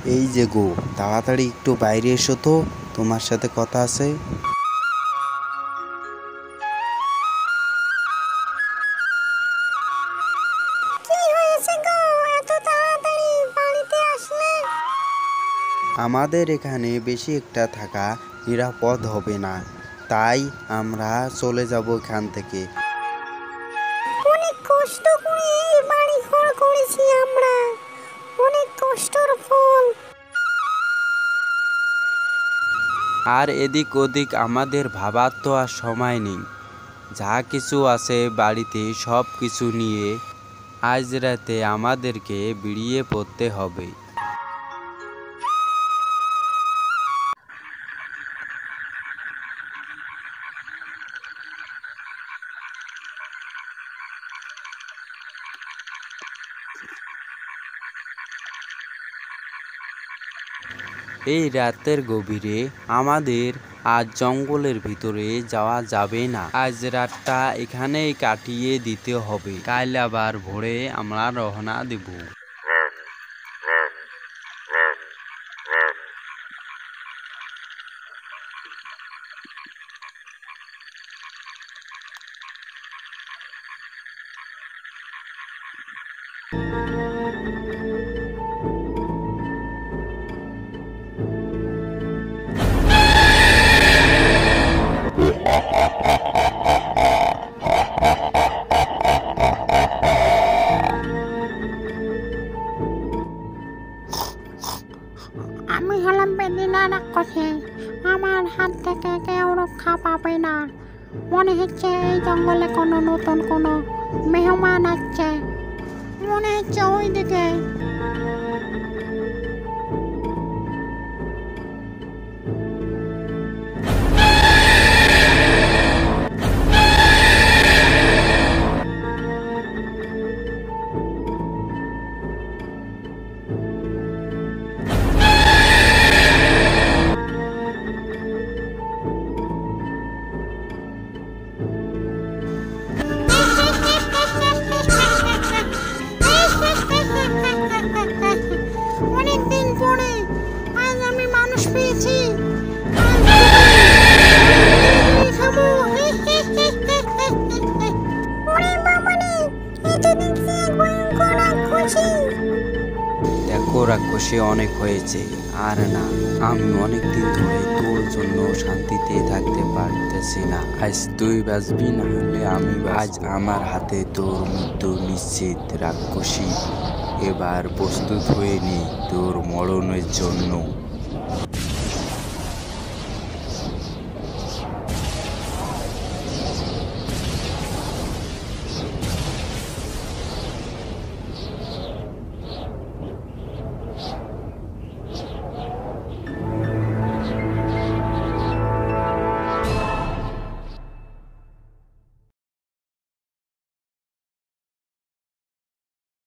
এই যে গো, তাড়াতাড়ি একটু বাইরে এসো তো, তোমার সাথে কথা আছে। কি হয়েছে গো, এত তাড়াতাড়ি বাড়িতে আসলে? আমাদের এখানে বেশি একটা থাকা নিরাপদ হবে না, তাই আমরা চলে যাব এখান থেকে। অনেক কষ্ট করে এই বাড়ি ঘর করেছি আমরা, অনেক কষ্টর ফল। আর এদিক ওদিক আমাদের ভাবার তো আর সময় নেই। যা কিছু আছে বাড়িতে সব কিছু নিয়ে আজ রাতে আমাদেরকে বেরিয়ে পড়তে হবে। এই রাতের গভীরে আমাদের আজ জঙ্গলের ভিতরে যাওয়া যাবে না। আজ রাতটা এখানেই কাটিয়ে দিতে হবে, কাল আবার ভোরে আমরা রওনা দেব। আমি হলাম বেদিনা রাক্ষসী, আমার হাত থেকে কেউ রক্ষা পাবে না। মনে হচ্ছে এই জঙ্গলে কোনো নতুন কোনো মেহমান আসছে, মনে হচ্ছে ওই দিকে। অনেকদিন পরে আজ আমি মানুষ পেয়েছি। দেখো রাক্ষসী, অনেক হয়েছে আর না। আমি অনেকদিন ধরে তোর জন্য শান্তিতে থাকতে পারতেছি না। আজ তুই বাঁচবি, না হলে আমি আজ আমার হাতে তোর মৃত্যু নিশ্চিত। রাক্ষসী, এবার প্রস্তুত হয়ে নি তোর মরণের জন্য।